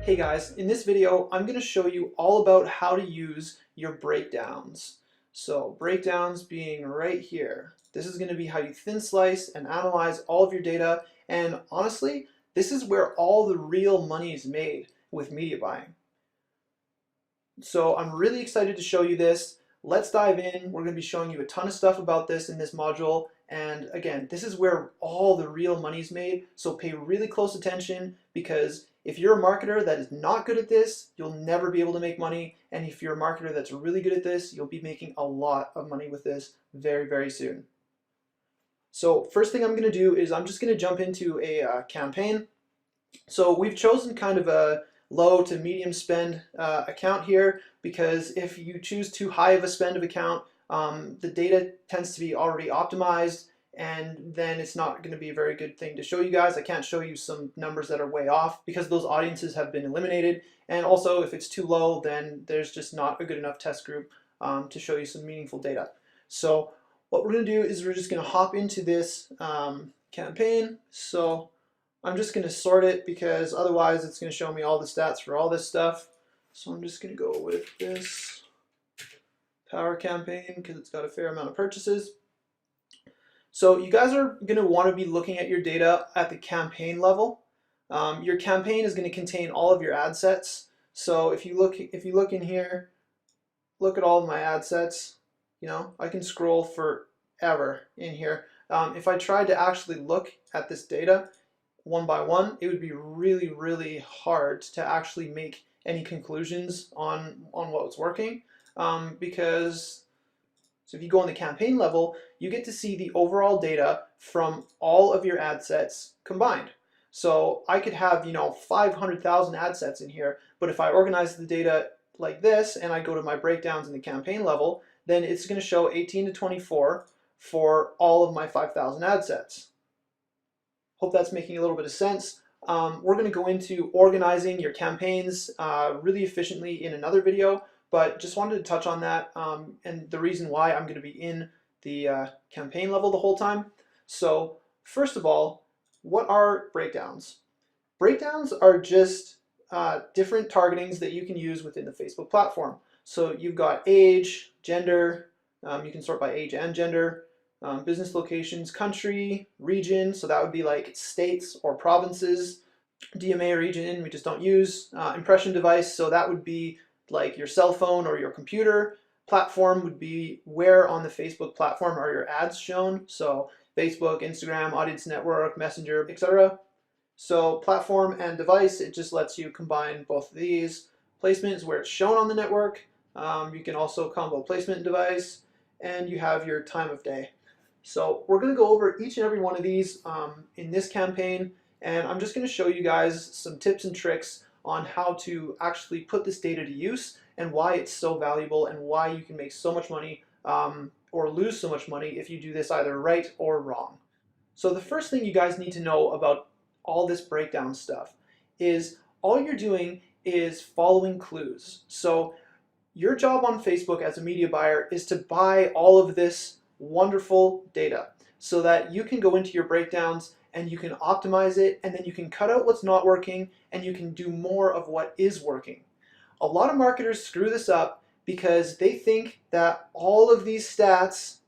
Hey guys, in this video I'm going to show you all about how to use your breakdowns. So breakdowns being right here. This is going to be how you thin slice and analyze all of your data, and honestly, this is where all the real money is made with media buying. So I'm really excited to show you this. Let's dive in. We're going to be showing you a ton of stuff about this in this module. And again, this is where all the real money is made. So pay really close attention, because if you're a marketer that is not good at this, you'll never be able to make money. And if you're a marketer that's really good at this, you'll be making a lot of money with this very, very soon. So first thing I'm going to do is I'm just going to jump into a campaign. So we've chosen kind of a low to medium spend account here, because if you choose too high of a spend of account, the data tends to be already optimized, and then it's not going to be a very good thing to show you guys. I can't show you some numbers that are way off because those audiences have been eliminated, and also if it's too low, then there's just not a good enough test group to show you some meaningful data. So what we're going to do is we're just going to hop into this campaign. So I'm just going to sort it because otherwise it's going to show me all the stats for all this stuff. So I'm just going to go with this power campaign because it's got a fair amount of purchases. So you guys are going to want to be looking at your data at the campaign level. Your campaign is going to contain all of your ad sets. So if you look in here, look at all of my ad sets. You know, I can scroll forever in here. If I tried to actually look at this data one by one, it would be really, really hard to actually make any conclusions on what's working, because so if you go on the campaign level, you get to see the overall data from all of your ad sets combined. So I could have 500,000 ad sets in here, but if I organize the data like this and I go to my breakdowns in the campaign level, then it's going to show 18 to 24 for all of my 5,000 ad sets. Hope that's making a little bit of sense. We're going to go into organizing your campaigns really efficiently in another video, but just wanted to touch on that and the reason why I'm going to be in the campaign level the whole time. So first of all, what are breakdowns? Breakdowns are just different targetings that you can use within the Facebook platform. So you've got age, gender, you can sort by age and gender, business locations, country, region, so that would be like states or provinces. DMA region we just don't use. Impression device, so that would be like your cell phone or your computer. Platform would be where on the Facebook platform are your ads shown, so Facebook, Instagram, Audience Network, Messenger, etc. So platform and device, it just lets you combine both of these. Placement is where it's shown on the network. You can also combo placement and device, and you have your time of day. So we're going to go over each and every one of these in this campaign, and I'm just going to show you guys some tips and tricks on how to actually put this data to use and why it's so valuable and why you can make so much money or lose so much money if you do this either right or wrong. So the first thing you guys need to know about all this breakdown stuff is all you're doing is following clues. So your job on Facebook as a media buyer is to buy all of this wonderful data so that you can go into your breakdowns and you can optimize it, and then you can cut out what's not working and you can do more of what is working. A lot of marketers screw this up because they think that all of these stats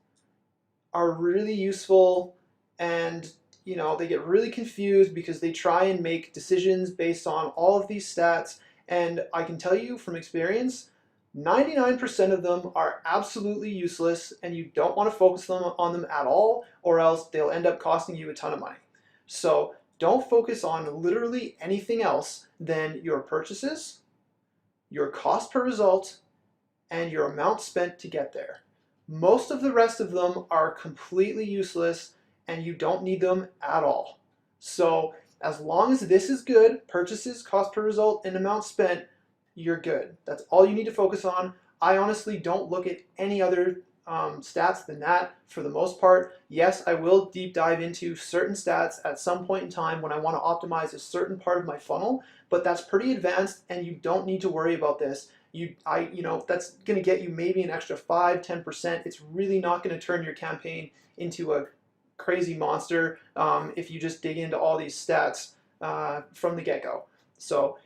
are really useful, and they get really confused because they try and make decisions based on all of these stats, and I can tell you from experience 99% of them are absolutely useless, and you don't want to focus on them at all, or else they'll end up costing you a ton of money. So don't focus on literally anything else than your purchases, your cost per result, and your amount spent to get there. Most of the rest of them are completely useless and you don't need them at all. So as long as this is good, purchases, cost per result, and amount spent, you're good. That's all you need to focus on. I honestly don't look at any other stats than that for the most part. Yes, I will deep dive into certain stats at some point in time when I want to optimize a certain part of my funnel, but that's pretty advanced and you don't need to worry about this. That's going to get you maybe an extra 5–10%. It's really not going to turn your campaign into a crazy monster if you just dig into all these stats from the get-go. So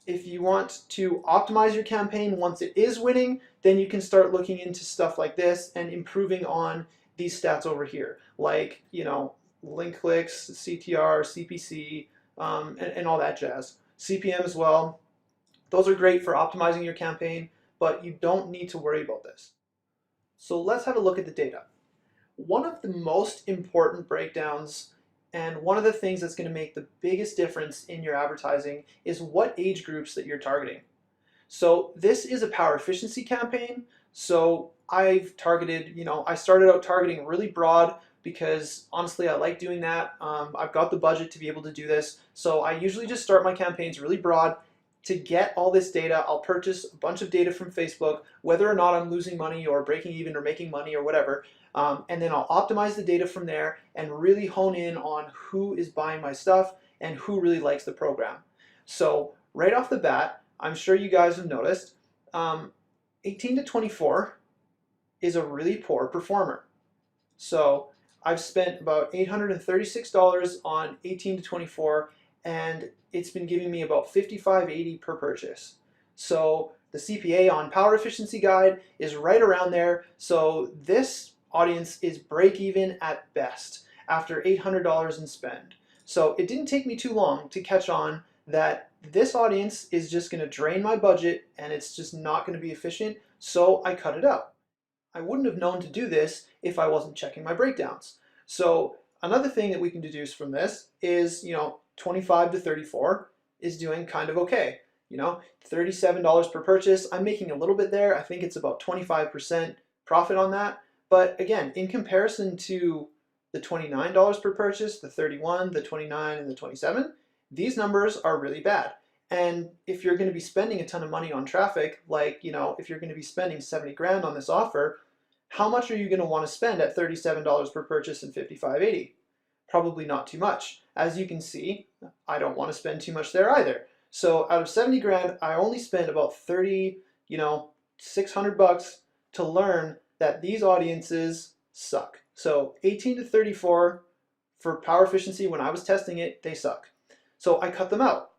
If you want to optimize your campaign once it is winning, then you can start looking into stuff like this and improving on these stats over here, like, link clicks, CTR, CPC, and all that jazz. CPM as well. Those are great for optimizing your campaign, but you don't need to worry about this. So let's have a look at the data. One of the most important breakdowns and one of the things that's going to make the biggest difference in your advertising is what age groups that you're targeting. So this is a power efficiency campaign. So I've targeted, I started out targeting really broad because honestly, I like doing that. I've got the budget to be able to do this. So I usually just start my campaigns really broad. To get all this data, I'll purchase a bunch of data from Facebook, whether or not I'm losing money or breaking even or making money or whatever. And then I'll optimize the data from there and really hone in on who is buying my stuff and who really likes the program. So right off the bat, I'm sure you guys have noticed, 18 to 24 is a really poor performer. So I've spent about $836 on 18 to 24, and it's been giving me about $55.80 per purchase. So the CPA on Power Efficiency Guide is right around there. So this audience is break even at best after $800 in spend. So it didn't take me too long to catch on that this audience is just going to drain my budget and it's just not going to be efficient. So I cut it out. I wouldn't have known to do this if I wasn't checking my breakdowns. So another thing that we can deduce from this is, 25 to 34 is doing kind of okay. $37 per purchase. I'm making a little bit there. I think it's about 25% profit on that. But again, in comparison to the $29 per purchase, the 31, the 29, and the 27, these numbers are really bad. And if you're going to be spending a ton of money on traffic, like, if you're going to be spending 70 grand on this offer, how much are you going to want to spend at $37 per purchase and $55.80? Probably not too much. As you can see, I don't want to spend too much there either. So out of 70 grand, I only spent about 30, 600 bucks to learn that these audiences suck. So 18 to 34 for power efficiency, when I was testing it, they suck. So I cut them out.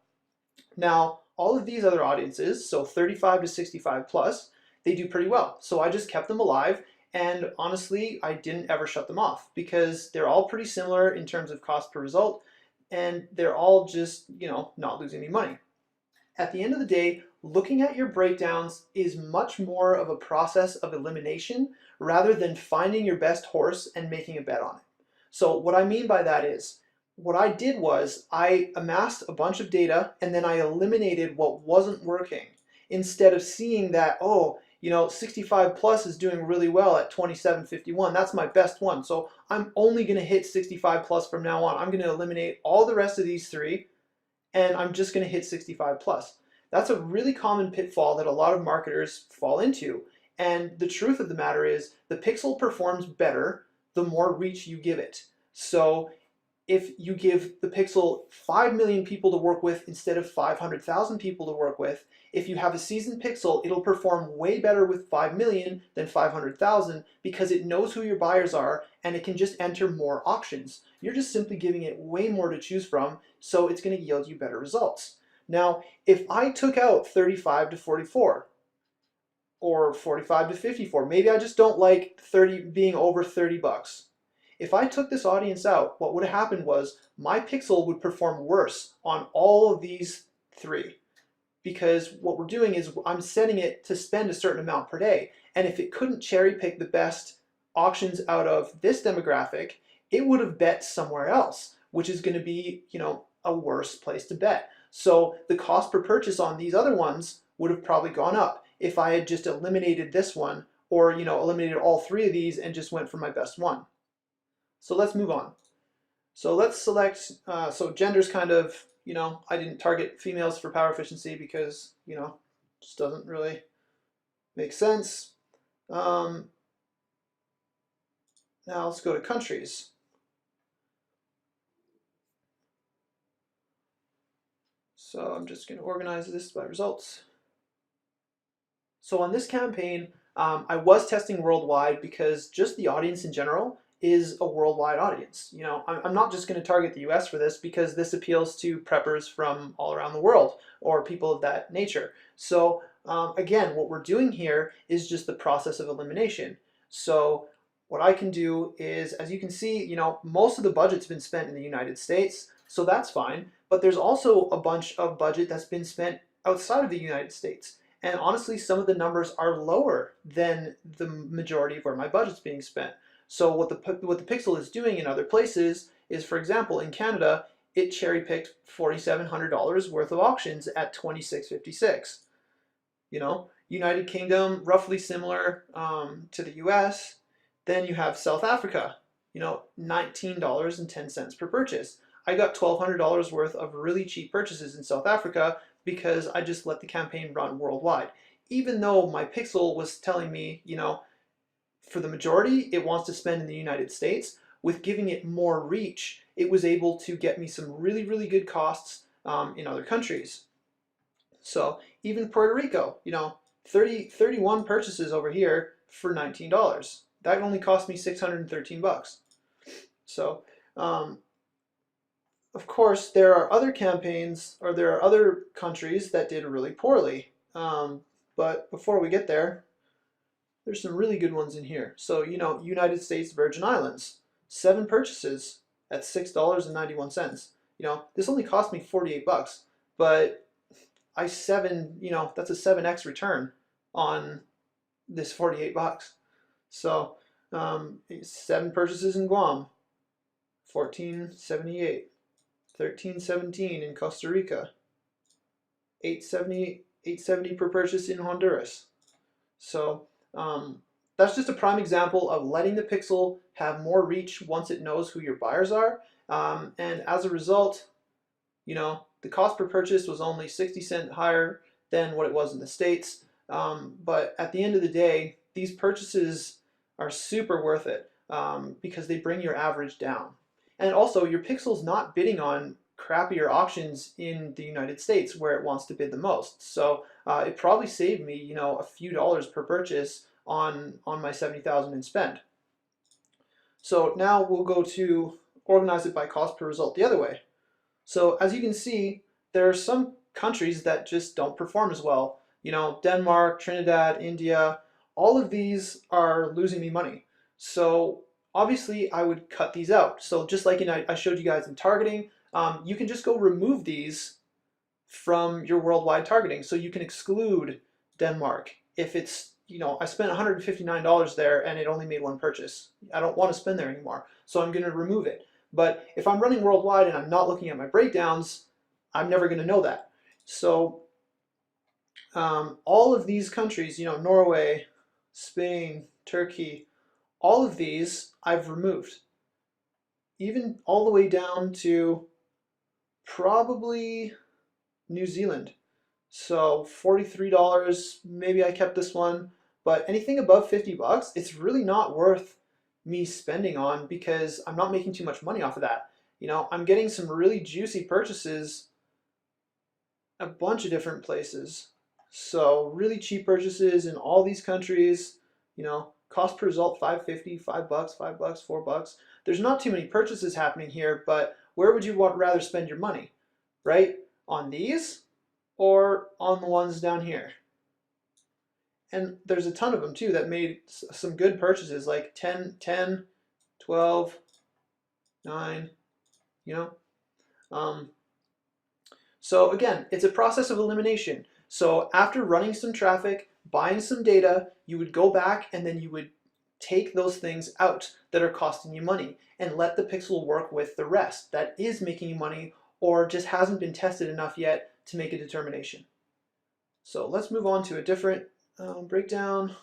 Now, all of these other audiences, so 35 to 65 plus, they do pretty well. So I just kept them alive, and honestly, I didn't ever shut them off because they're all pretty similar in terms of cost per result, and they're all just, not losing any money. At the end of the day, looking at your breakdowns is much more of a process of elimination rather than finding your best horse and making a bet on it. So what I mean by that is, what I did was I amassed a bunch of data and then I eliminated what wasn't working instead of seeing that, 65 plus is doing really well at 27.51. That's my best one. So I'm only going to hit 65 plus from now on. I'm going to eliminate all the rest of these three and I'm just going to hit 65 plus. That's a really common pitfall that a lot of marketers fall into. And the truth of the matter is the pixel performs better the more reach you give it. So if you give the pixel 5 million people to work with instead of 500,000 people to work with, if you have a seasoned pixel, it'll perform way better with 5 million than 500,000 because it knows who your buyers are and it can just enter more auctions. You're just simply giving it way more to choose from, so it's going to yield you better results. Now, if I took out 35 to 44 or 45 to 54, maybe I just don't like 30 being over 30 bucks. If I took this audience out, what would have happened was my pixel would perform worse on all of these three. Because what we're doing is I'm setting it to spend a certain amount per day. And if it couldn't cherry pick the best auctions out of this demographic, it would have bet somewhere else, which is going to be, a worse place to bet. So the cost per purchase on these other ones would have probably gone up if I had just eliminated this one or, eliminated all three of these and just went for my best one. So let's move on. So let's select, so gender's kind of, I didn't target females for power efficiency because, just doesn't really make sense. Now let's go to countries. So I'm just going to organize this by results. So on this campaign, I was testing worldwide because just the audience in general is a worldwide audience. You know, I'm not just going to target the US for this, because this appeals to preppers from all around the world or people of that nature. So again, what we're doing here is just the process of elimination. So what I can do is, as you can see, you know, most of the budget's been spent in the United States, so that's fine. But there's also a bunch of budget that's been spent outside of the United States. And honestly, some of the numbers are lower than the majority of where my budget's being spent. So what the Pixel is doing in other places is, for example, in Canada, it cherry-picked $4,700 worth of auctions at $26.56. You know, United Kingdom, roughly similar to the US. Then you have South Africa, you know, $19.10 per purchase. I got $1,200 worth of really cheap purchases in South Africa because I just let the campaign run worldwide. Even though my Pixel was telling me, you know, for the majority, it wants to spend in the United States, with giving it more reach, it was able to get me some really, really good costs in other countries. So even Puerto Rico, you know, 31 purchases over here for $19. That only cost me 613 bucks. So, of course, there are other campaigns, or there are other countries that did really poorly. But before we get there, there's some really good ones in here. So, you know, United States Virgin Islands, 7 purchases at $6.91. You know, this only cost me 48 bucks, but you know, that's a 7x return on this 48 bucks. So 7 purchases in Guam, 1478, 1317 in Costa Rica, 870 per purchase in Honduras. So that's just a prime example of letting the Pixel have more reach once it knows who your buyers are. And as a result, you know, the cost per purchase was only 60 cents higher than what it was in the States. But at the end of the day, these purchases are super worth it because they bring your average down. And also, your Pixel's not bidding on crappier auctions in the United States where it wants to bid the most. So it probably saved me, you know, a few dollars per purchase on my 70,000 in spend. So now we'll go to organize it by cost per result the other way. So as you can see, there are some countries that just don't perform as well. You know, Denmark, Trinidad, India, all of these are losing me money. So obviously I would cut these out. So just like I showed you guys in targeting, you can just go remove these from your worldwide targeting. So you can exclude Denmark if it's, you know, I spent $159 there and it only made 1 purchase. I don't want to spend there anymore, so I'm going to remove it. But if I'm running worldwide and I'm not looking at my breakdowns, I'm never going to know that. So all of these countries, you know, Norway, Spain, Turkey, all of these I've removed. Even all the way down to probably New Zealand. So $43, maybe I kept this one, but anything above 50 bucks, it's really not worth me spending on because I'm not making too much money off of that. You know, I'm getting some really juicy purchases a bunch of different places. So really cheap purchases in all these countries, you know, cost per result $5.50, $5, $5, $4. There's not too many purchases happening here, but where would you rather spend your money, right? On these or on the ones down here? And there's a ton of them too that made some good purchases, like 10, 12, 9, you know. So again, it's a process of elimination. So after running some traffic, buying some data, you would go back and then you would take those things out that are costing you money and let the Pixel work with the rest that is making you money or just hasn't been tested enough yet to make a determination. So let's move on to a different breakdown.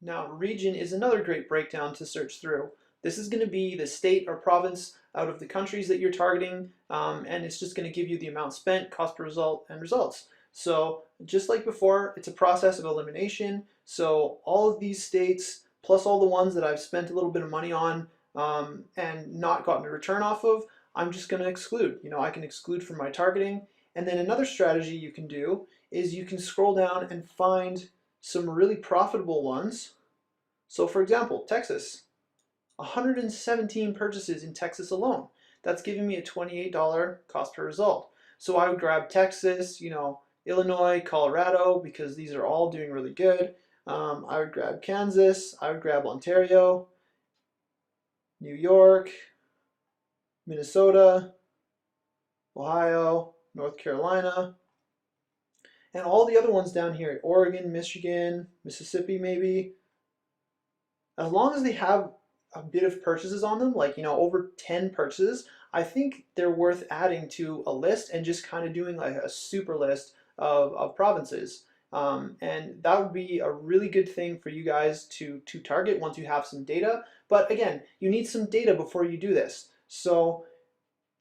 Now, region is another great breakdown to search through. This is going to be the state or province out of the countries that you're targeting, and it's just going to give you the amount spent, cost per result, and results. So just like before, it's a process of elimination. So all of these states, plus all the ones that I've spent a little bit of money on and not gotten a return off of, I'm just going to exclude. You know, I can exclude from my targeting. And then another strategy you can do is you can scroll down and find some really profitable ones. So for example, Texas. 117 purchases in Texas alone. That's giving me a $28 cost per result. So I would grab Texas, Illinois, Colorado, because these are all doing really good. I would grab Kansas, I would grab Ontario, New York, Minnesota, Ohio, North Carolina, and all the other ones down here, Oregon, Michigan, Mississippi maybe. As long as they have a bit of purchases on them, like, over 10 purchases, I think they're worth adding to a list and just kind of doing like a super list of provinces. And that would be a really good thing for you guys to target once you have some data. But again, you need some data before you do this. So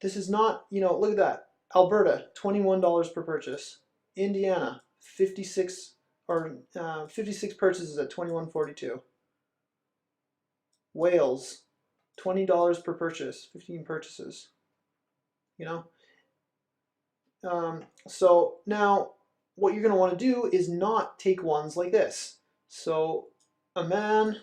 this is not, look at that. Alberta, $21 per purchase. Indiana, 56 56 purchases at $21.42. Wales, $20 per purchase, 15 purchases. So now what you're going to want to do is not take ones like this. So a man,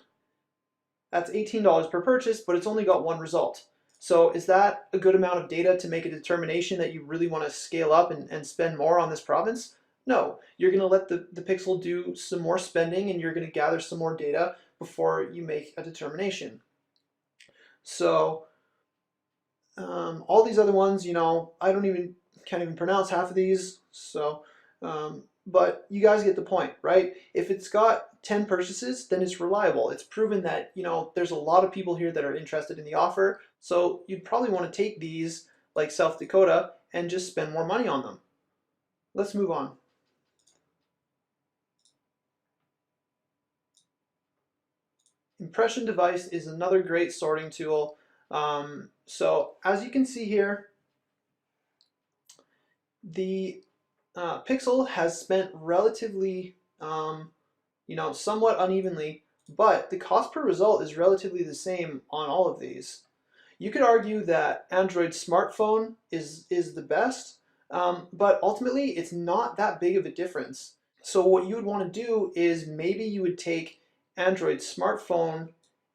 that's $18 per purchase, but it's only got one result. So is that a good amount of data to make a determination that you really want to scale up and spend more on this province? No, you're going to let the pixel do some more spending and you're going to gather some more data before you make a determination. So all these other ones, can't even pronounce half of these. So, but you guys get the point, right? If it's got 10 purchases, then it's reliable. It's proven that, there's a lot of people here that are interested in the offer. So you'd probably want to take these like South Dakota and just spend more money on them. Let's move on. Impression device is another great sorting tool. So as you can see here, the pixel has spent relatively, somewhat unevenly, but the cost per result is relatively the same on all of these. You could argue that Android smartphone is the best, but ultimately it's not that big of a difference. So what you would want to do is maybe you would take Android smartphone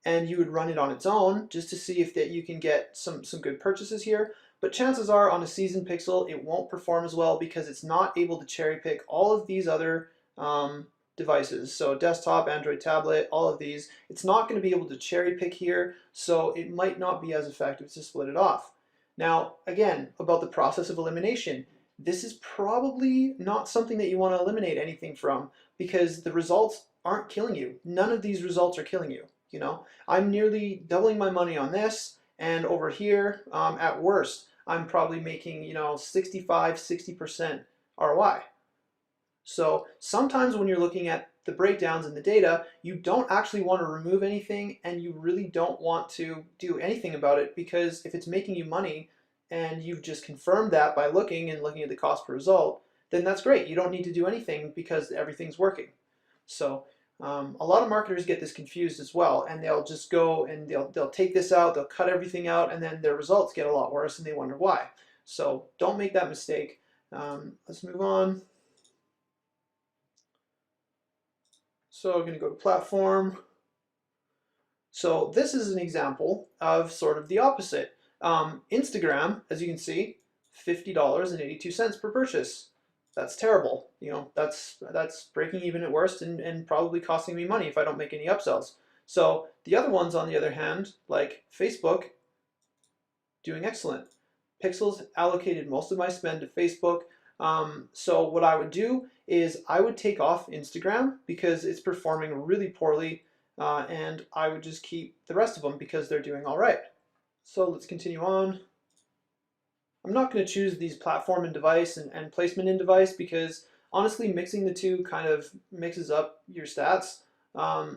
and you would run it on its own just to see if that you can get some good purchases here. But chances are on a seasoned Pixel it won't perform as well because it's not able to cherry pick all of these other devices. So desktop, Android tablet, all of these. It's not going to be able to cherry pick here, so it might not be as effective to split it off. Now, again, about the process of elimination. This is probably not something that you want to eliminate anything from because the results aren't killing you. None of these results are killing you. I'm nearly doubling my money on this, and over here, at worst, I'm probably making 65, 60% ROI. So sometimes when you're looking at the breakdowns in the data, you don't actually want to remove anything, and you really don't want to do anything about it because if it's making you money, and you've just confirmed that by looking at the cost per result, then that's great. You don't need to do anything because everything's working. So a lot of marketers get this confused as well, and they'll just go and they'll take this out, they'll cut everything out, and then their results get a lot worse and they wonder why. So don't make that mistake. Let's move on. So I'm going to go to platform. So this is an example of sort of the opposite. Instagram, as you can see, $50.82 per purchase. That's terrible. That's breaking even at worst and probably costing me money if I don't make any upsells. So the other ones, on the other hand, like Facebook, doing excellent. Pixels allocated most of my spend to Facebook. So what I would do is I would take off Instagram because it's performing really poorly, and I would just keep the rest of them because they're doing all right. So let's continue on. I'm not going to choose these platform and device and placement in device because honestly mixing the two kind of mixes up your stats.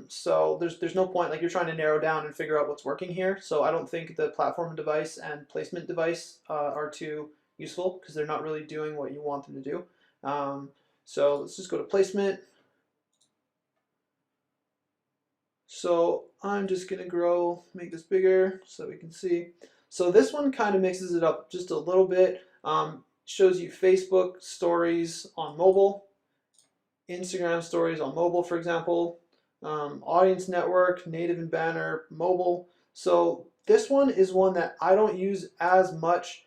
So there's no point, like you're trying to narrow down and figure out what's working here. So I don't think the platform and device and placement device are too useful because they're not really doing what you want them to do. So let's just go to placement. So I'm just going to make this bigger so we can see. So this one kind of mixes it up just a little bit. Shows you Facebook stories on mobile, Instagram stories on mobile, for example, audience network, native and banner, mobile. So this one is one that I don't use as much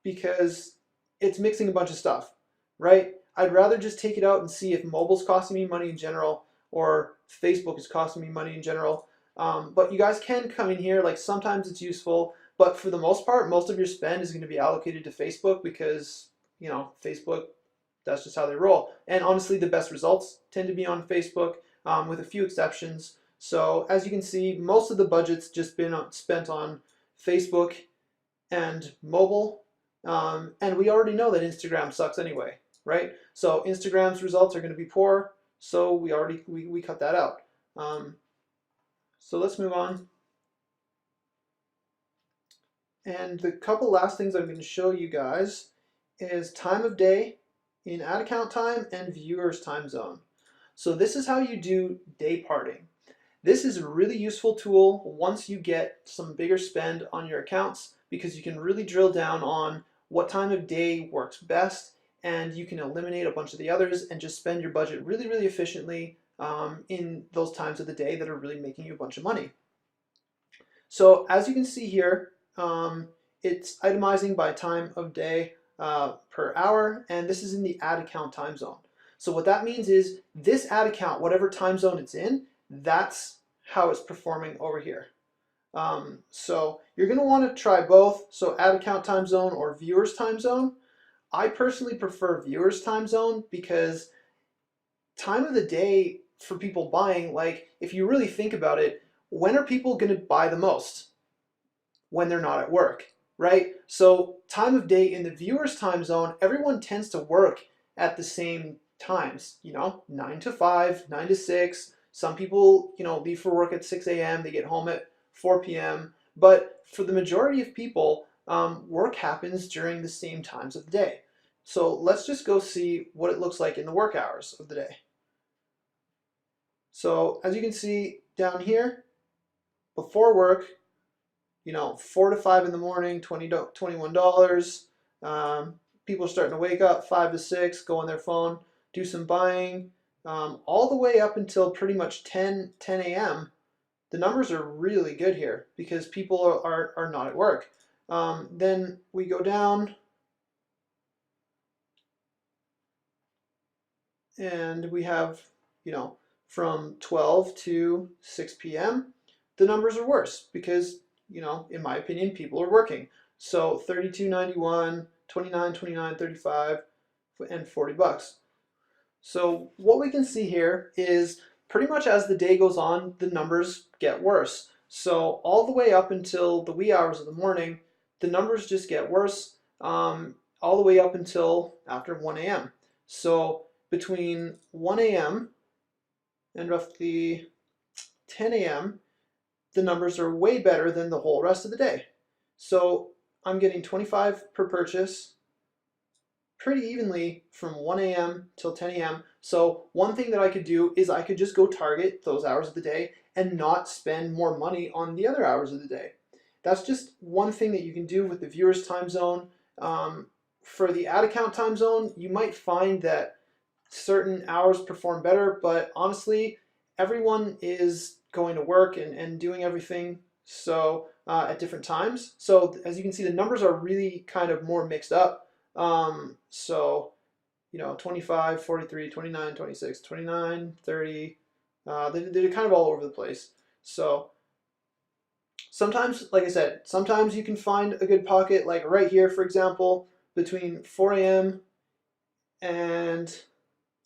because it's mixing a bunch of stuff, right? I'd rather just take it out and see if mobile's costing me money in general or Facebook is costing me money in general. But you guys can come in here, like sometimes it's useful, but for the most part, most of your spend is going to be allocated to Facebook because, you know, Facebook, that's just how they roll. And honestly, the best results tend to be on Facebook, with a few exceptions. So as you can see, most of the budget's just been spent on Facebook and mobile. And we already know that Instagram sucks anyway, right? So Instagram's results are going to be poor. So we cut that out. So let's move on. And the couple last things I'm going to show you guys is time of day in ad account time and viewers time zone. So this is how you do day parting. This is a really useful tool once you get some bigger spend on your accounts because you can really drill down on what time of day works best, and you can eliminate a bunch of the others and just spend your budget really, really efficiently in those times of the day that are really making you a bunch of money. So as you can see here, it's itemizing by time of day per hour, and this is in the ad account time zone. So what that means is this ad account, whatever time zone it's in, that's how it's performing over here. So you're going to want to try both, so ad account time zone or viewers time zone. I personally prefer viewers time zone because time of the day for people buying, like if you really think about it, when are people going to buy the most? When they're not at work, right? So time of day in the viewers time zone, everyone tends to work at the same times, you know, 9 to 5, 9 to 6. Some people, you know, leave for work at 6 a.m. They get home at 4 p.m. But for the majority of people, work happens during the same times of the day. So let's just go see what it looks like in the work hours of the day. So as you can see down here, before work, you know, 4 to 5 in the morning, $21. People are starting to wake up 5 to 6, go on their phone, do some buying, all the way up until pretty much 10 a.m. The numbers are really good here because people are not at work. Then we go down and we have, you know, from 12 to 6 p.m. the numbers are worse because, you know, in my opinion, people are working. So $32.91, $29.29, $35, and $40. So what we can see here is pretty much as the day goes on, the numbers get worse. So all the way up until the wee hours of the morning, the numbers just get worse, all the way up until after 1 a.m. So between 1 a.m. and roughly 10 a.m., the numbers are way better than the whole rest of the day. So I'm getting 25 per purchase pretty evenly from 1 a.m. till 10 a.m. So one thing that I could do is I could just go target those hours of the day and not spend more money on the other hours of the day. That's just one thing that you can do with the viewers time zone. For the ad account time zone, you might find that certain hours perform better, but honestly, everyone is going to work and doing everything so at different times. So as you can see, the numbers are really kind of more mixed up. So, you know, 25, 43, 29, 26, 29, 30, they're kind of all over the place. So sometimes, like I said, sometimes you can find a good pocket, like right here, for example, between 4 a.m. and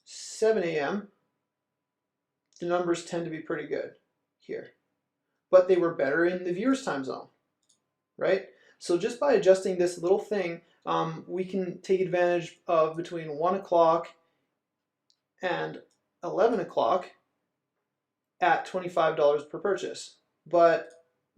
7 a.m., the numbers tend to be pretty good here. But they were better in the viewers time zone, right? So just by adjusting this little thing, we can take advantage of between 1 o'clock and 11 o'clock at $25 per purchase. But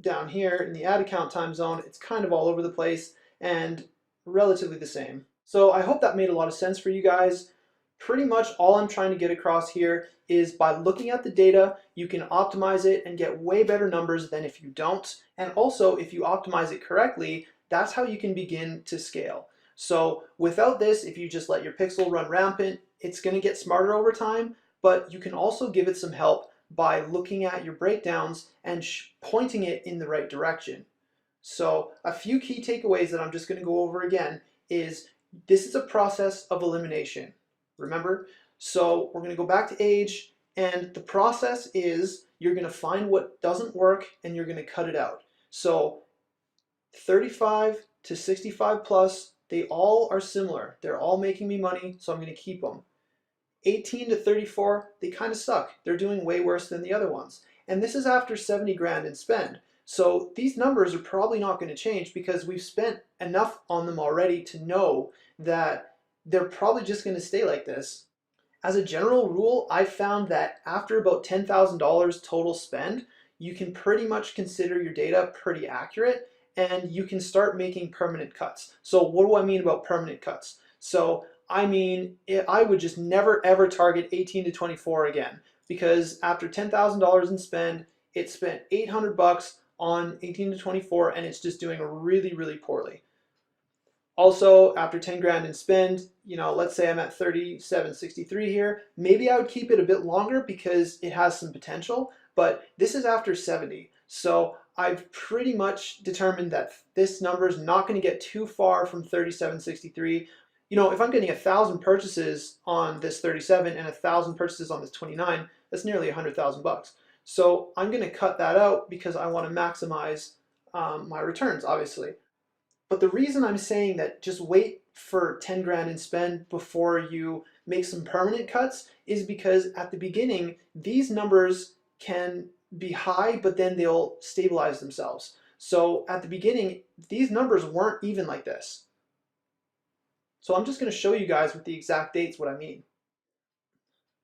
down here in the ad account time zone, it's kind of all over the place and relatively the same. So I hope that made a lot of sense for you guys. Pretty much all I'm trying to get across here is by looking at the data, you can optimize it and get way better numbers than if you don't. And also, if you optimize it correctly, that's how you can begin to scale. So without this, if you just let your pixel run rampant, it's going to get smarter over time, but you can also give it some help by looking at your breakdowns and pointing it in the right direction. So a few key takeaways that I'm just going to go over again is this is a process of elimination. Remember? So we're going to go back to age, and the process is you're going to find what doesn't work and you're going to cut it out. So 35 to 65 plus, they all are similar. They're all making me money, so I'm going to keep them. 18 to 34, they kind of suck. They're doing way worse than the other ones. And this is after 70 grand in spend. So these numbers are probably not going to change because we've spent enough on them already to know that they're probably just going to stay like this. As a general rule, I've found that after about $10,000 total spend, you can pretty much consider your data pretty accurate and you can start making permanent cuts. So what do I mean about permanent cuts? So I mean, I would just never ever target 18 to 24 again, because after $10,000 in spend, it spent 800 bucks on 18 to 24 and it's just doing really, really poorly. Also, after 10 grand in spend, let's say I'm at 37.63 here, maybe I would keep it a bit longer because it has some potential, but this is after 70. So I've pretty much determined that this number is not going to get too far from 37.63. If I'm getting 1,000 purchases on this 37 and 1,000 purchases on this 29, that's nearly 100,000 bucks. So I'm going to cut that out because I want to maximize my returns, obviously. But the reason I'm saying that just wait for 10 grand in spend before you make some permanent cuts is because at the beginning, these numbers can be high, but then they'll stabilize themselves. So at the beginning, these numbers weren't even like this. So I'm just going to show you guys with the exact dates what I mean.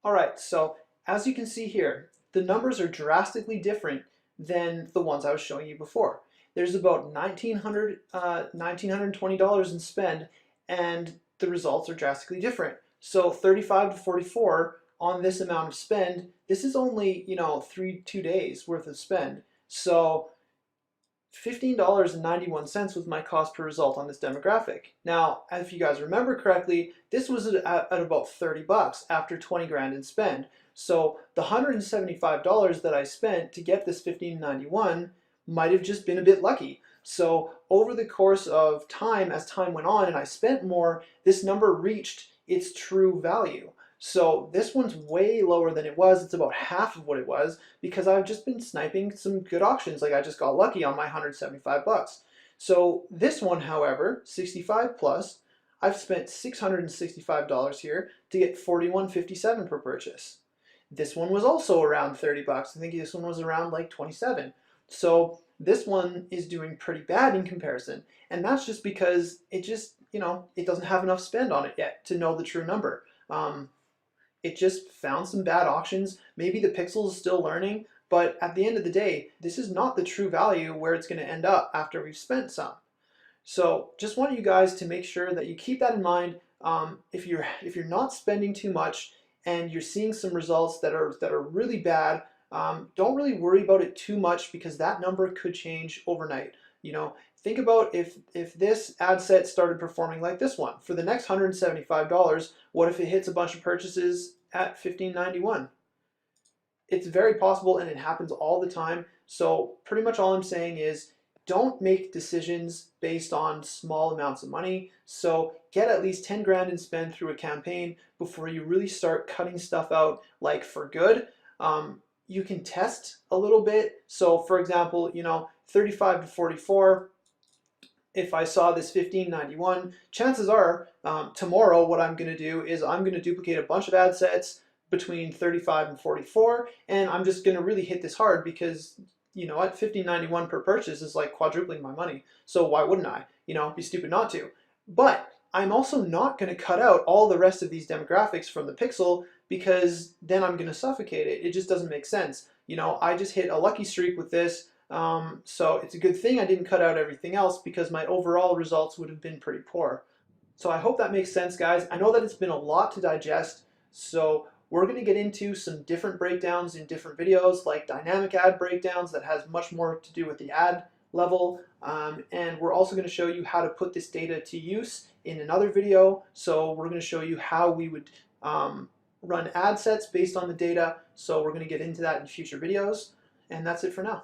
All right, so as you can see here, the numbers are drastically different than the ones I was showing you before. There's about $1,920 in spend, and the results are drastically different. So 35 to 44 on this amount of spend, this is only 2 days worth of spend. So $15.91 was my cost per result on this demographic. Now, if you guys remember correctly, this was at about 30 bucks after 20 grand in spend. So the $175 that I spent to get this $15.91 might have just been a bit lucky. So over the course of time, as time went on and I spent more, this number reached its true value. So this one's way lower than it was. It's about half of what it was because I've just been sniping some good auctions. Like I just got lucky on my 175 bucks. So this one, however, 65 plus, I've spent $665 here to get $41.57 per purchase. This one was also around 30 bucks. I think this one was around like 27. So this one is doing pretty bad in comparison. And that's just because it just, it doesn't have enough spend on it yet to know the true number. It just found some bad auctions. Maybe the pixel is still learning, but at the end of the day, this is not the true value where it's going to end up after we've spent some. So just want you guys to make sure that you keep that in mind. If you're not spending too much and you're seeing some results that are really bad, don't really worry about it too much because that number could change overnight. Think about if this ad set started performing like this one. For the next $175, what if it hits a bunch of purchases at $15.91? It's very possible and it happens all the time. So pretty much all I'm saying is don't make decisions based on small amounts of money. So get at least 10 grand and spend through a campaign before you really start cutting stuff out like for good. You can test a little bit. So for example, 35 to 44, if I saw this $15.91, chances are tomorrow what I'm going to do is I'm going to duplicate a bunch of ad sets between 35 and 44, and I'm just going to really hit this hard because at $15.91 per purchase is like quadrupling my money. So why wouldn't I? Be stupid not to. But I'm also not going to cut out all the rest of these demographics from the pixel because then I'm going to suffocate it. It just doesn't make sense. I just hit a lucky streak with this. So it's a good thing I didn't cut out everything else because my overall results would have been pretty poor. So I hope that makes sense, guys. I know that it's been a lot to digest, so we're going to get into some different breakdowns in different videos, like dynamic ad breakdowns that has much more to do with the ad level, and we're also going to show you how to put this data to use in another video. So we're going to show you how we would run ad sets based on the data, so we're going to get into that in future videos. And that's it for now.